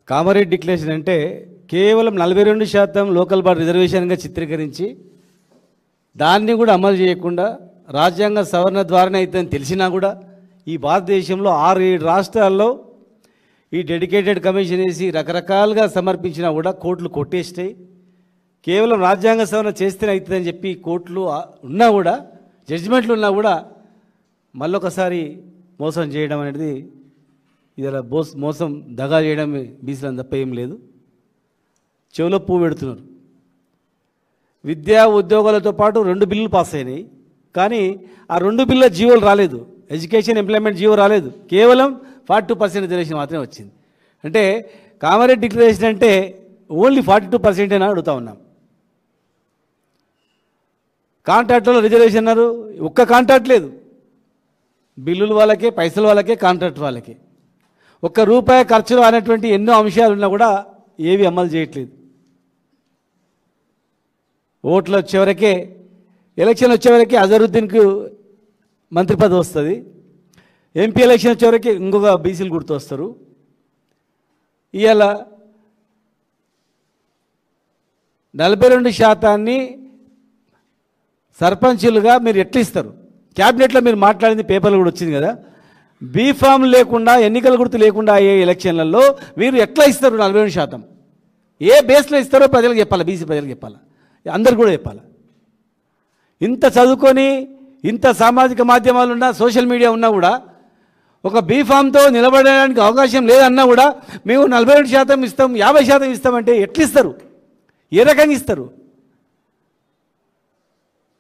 Kamareddy declaration అంటే కేవలం 42% local body రిజర్వేషన్గా చిత్రీకరించి దాన్ని కూడా అమలు చేయకుండా రాజ్యాంగ సవరణ ద్వారానే అవుతుందని తెలిసినా కూడా ఈ భారతదేశంలో 6-7 రాష్ట్రాల్లో ఈ డెడికేటెడ్ కమిషన్ వేసి రకరకాలుగా సమర్పించినా కూడా కోర్టులు కొట్టేస్తాయి. కేవలం రాజ్యాంగ సవరణ చేస్తేనే అవుతుందని చెప్పి కోర్టులు ఉన్నా కూడా జడ్జిమెంట్లు ఉన్నా కూడా మళ్ళొకసారి మోసం చేయడం అనేది ఇలా మోసం దగా చేయడం బీసీలను తప్ప ఏం లేదు. చెవులో పువ్వు పెడుతున్నారు. విద్యా ఉద్యోగాలతో పాటు 2 బిల్లులు పాస్ అయినాయి. కానీ ఆ 2 బిల్లుల జీవోలు రాలేదు. ఎడ్యుకేషన్ ఎంప్లాయ్మెంట్ జీవో రాలేదు. కేవలం 42% రిజర్వేషన్ మాత్రమే వచ్చింది. అంటే కామారెడ్డి డిక్లరేషన్ అంటే ఓన్లీ 42% అని అడుగుతా ఉన్నాం. కాంట్రాక్ట్లో రిజర్వేషన్ అన్నారు, ఒక్క కాంట్రాక్ట్ లేదు. బిల్లులు వాళ్ళకే, పైసలు వాళ్ళకే, కాంట్రాక్ట్ వాళ్ళకే. ₹1 ఖర్చులు అనేటువంటి ఎన్నో అంశాలు ఉన్నా కూడా ఏవి అమలు చేయట్లేదు. ఓట్లు వచ్చేవరకే, ఎలక్షన్ వచ్చేవరకే అజరుద్దీన్కు మంత్రి పదవి వస్తుంది. ఎంపీ ఎలక్షన్ వచ్చేవరకే ఇంకొక బీసీలు గుర్తొస్తారు. ఇవాళ 42% సర్పంచులుగా మీరు ఎట్లా ఇస్తారు? క్యాబినెట్లో మీరు మాట్లాడింది పేపర్లు కూడా వచ్చింది కదా. బీఫామ్ లేకుండా, ఎన్నికల గుర్తు లేకుండా అయ్యే ఎలక్షన్లలో మీరు ఎట్లా ఇస్తారు 42%? ఏ బేస్లో ఇస్తారో ప్రజలకు చెప్పాలి, బీసీ ప్రజలకు చెప్పాలి, అందరు కూడా చెప్పాలి. ఇంత చదువుకొని, ఇంత సామాజిక మాధ్యమాలు ఉన్నా, సోషల్ మీడియా ఉన్నా కూడా ఒక బీఫామ్తో నిలబడడానికి అవకాశం లేదన్నా కూడా మేము 42% ఇస్తాం, 50% ఇస్తామంటే ఎట్లా ఇస్తారు? ఏ రకంగా ఇస్తారు?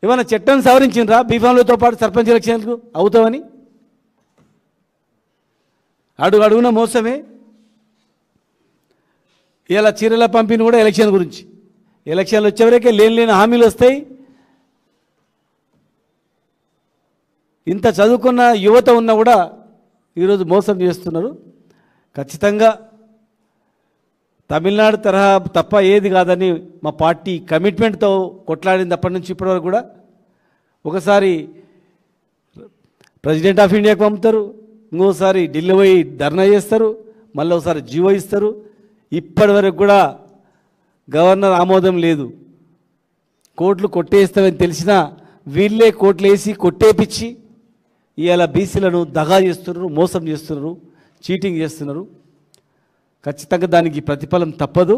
ఏమైనా చట్టం సవరించిండ్రా బీఫామ్లతో పాటు సర్పంచ్ ఎలక్షన్లకు అవుతామని? అడుగున మోసమే. ఇలా చీరల పంపిణీ కూడా ఎలక్షన్ గురించి. ఎలక్షన్లు వచ్చేవరకే లేని హామీలు వస్తాయి. ఇంత చదువుకున్న యువత ఉన్నా కూడా ఈరోజు మోసం చేస్తున్నారు. ఖచ్చితంగా తమిళనాడు తరహా తప్ప ఏది కాదని మా పార్టీ కమిట్మెంట్తో కొట్లాడింది అప్పటి నుంచి ఇప్పటివరకు కూడా. ఒకసారి ప్రెసిడెంట్ ఆఫ్ ఇండియాకి పంపుతారు, ఇంకోసారి ఢిల్లీ పోయి ధర్నా చేస్తారు, మళ్ళీ ఒకసారి జీవో ఇస్తారు. ఇప్పటి వరకు కూడా గవర్నర్ ఆమోదం లేదు. కోర్టులు కొట్టేస్తామని తెలిసినా వీళ్ళే కోర్టులు వేసి కొట్టేపిచ్చి ఇవాళ బీసీలను దగా చేస్తున్నారు, మోసం చేస్తున్నారు, చీటింగ్ చేస్తున్నారు. ఖచ్చితంగా దానికి ప్రతిఫలం తప్పదు.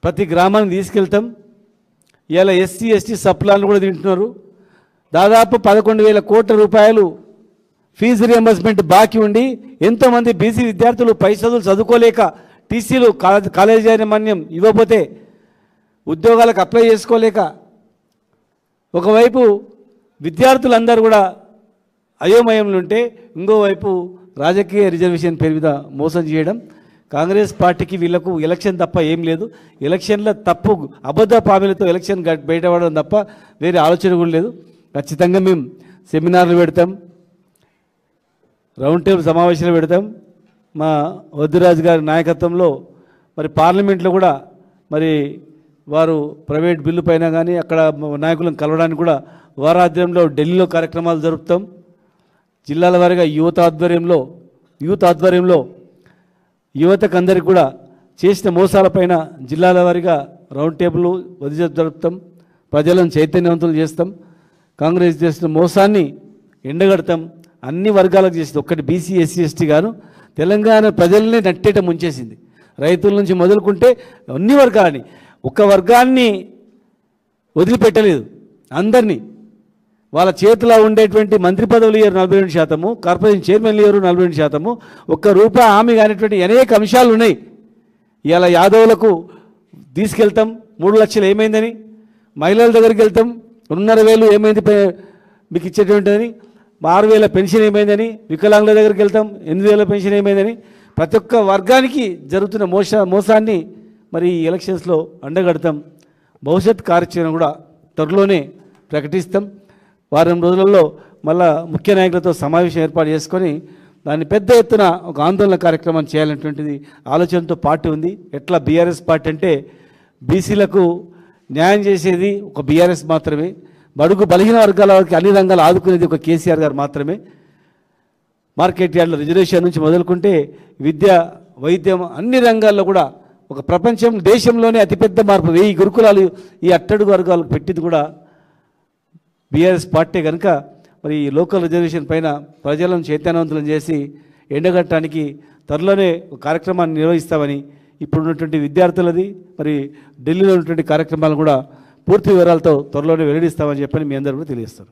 ప్రతి గ్రామానికి తీసుకెళ్తాం. ఇవాళ ఎస్సీ ఎస్టీ సప్లాన్లు కూడా తింటున్నారు. దాదాపు 11,000 కోట్ల రూపాయలు ఫీజు రియంబర్స్మెంట్ బాకీ ఉండి ఎంతోమంది బీసీ విద్యార్థులు పై చదువులు చదువుకోలేక టీసీలు కాలేజీ యాజమాన్యం ఇవ్వకపోతే ఉద్యోగాలకు అప్లై చేసుకోలేక ఒకవైపు విద్యార్థులందరూ కూడా అయోమయంలో ఉంటే ఇంకోవైపు రాజకీయ రిజర్వేషన్ పేరు మీద మోసం చేయడం. కాంగ్రెస్ పార్టీకి వీళ్లకు ఎలక్షన్ తప్ప ఏం లేదు. ఎలక్షన్ల తప్పు అబద్ధ హామీలతో ఎలక్షన్ బయటపడడం తప్ప వేరే ఆలోచన కూడా లేదు. ఖచ్చితంగా మేము సెమినార్లు పెడతాం, రౌండ్ టేబుల్ సమావేశాలు పెడతాం. మా వద్దురాజు గారి నాయకత్వంలో మరి పార్లమెంట్లో కూడా మరి వారు ప్రైవేట్ బిల్లు పైన కానీ అక్కడ నాయకులను కలవడానికి కూడా వారి ఆధ్వర్యంలో ఢిల్లీలో కార్యక్రమాలు జరుపుతాం. జిల్లాల వారీగా యూత్ ఆధ్వర్యంలో యువతకు అందరికీ కూడా చేసిన మోసాలపైన జిల్లాల వారీగా రౌండ్ టేబుల్ జరుపుతాం. ప్రజలను చైతన్యవంతులు చేస్తాం. కాంగ్రెస్ చేసిన మోసాన్ని ఎండగడతాం. అన్ని వర్గాలకు చేసింది. ఒక్కటి బీసీ ఎస్సీ ఎస్టీ గాను తెలంగాణ ప్రజల్ని నట్టేట ముంచేసింది. రైతుల నుంచి మొదలుకుంటే అన్ని వర్గాలని, ఒక వర్గాన్ని వదిలిపెట్టలేదు. అందరినీ వాళ్ళ చేతిలో ఉండేటువంటి మంత్రి పదవులు ఇయ్యరు 42%, కార్పొరేషన్ చైర్మన్లు ఇయ్యరు 42%, ₹1 హామీ కానిటువంటి అనేక అంశాలు ఉన్నాయి. ఇలా యాదవులకు తీసుకెళ్తాం 3 లక్షలు ఏమైందని, మహిళల దగ్గరికి వెళ్తాం 2,500 ఏమైంది మీకు ఇచ్చేటువంటిదని, 6,000 పెన్షన్ ఏమైందని, వికలాంగుల దగ్గరికి వెళ్తాం 8,000 పెన్షన్ ఏమైందని. ప్రతి ఒక్క వర్గానికి జరుగుతున్న మోసాన్ని మరి ఎలక్షన్స్లో అండగడతాం. భవిష్యత్ కార్యాచరణ కూడా త్వరలోనే ప్రకటిస్తాం. వారం రోజులలో మళ్ళా ముఖ్య నాయకులతో సమావేశం ఏర్పాటు చేసుకొని దాన్ని పెద్ద ఎత్తున ఒక ఆందోళన కార్యక్రమం చేయాలనేటువంటిది ఆలోచనతో పార్టీ ఉంది. ఎట్లా బీఆర్ఎస్ పార్టీ అంటే బీసీలకు న్యాయం చేసేది ఒక బీఆర్ఎస్ మాత్రమే, బడుగు బలహీన వర్గాల వారికి అన్ని రంగాలు ఆదుకునేది ఒక కేసీఆర్ గారు మాత్రమే. మార్కెట్ యార్డ్ల రిజర్వేషన్ నుంచి మొదలుకుంటే విద్య వైద్యం అన్ని రంగాల్లో కూడా ఒక ప్రపంచం దేశంలోనే అతిపెద్ద మార్పు 1000 గురుకులాలు ఈ అట్టడుగు వర్గాలకు పెట్టింది కూడా బీఆర్ఎస్ పార్టీ కనుక మరి ఈ లోకల్ రిజర్వేషన్ పైన ప్రజలను చైతన్యవంతులను చేసి ఎండగట్టడానికి త్వరలోనే ఒక కార్యక్రమాన్ని నిర్వహిస్తామని ఇప్పుడున్నటువంటి విద్యార్థులది మరి ఢిల్లీలో ఉన్నటువంటి కార్యక్రమాలను కూడా పూర్తి వివరాలతో త్వరలోనే వెల్లడిస్తామని చెప్పని మీ అందరూ కూడా తెలియజేస్తారు.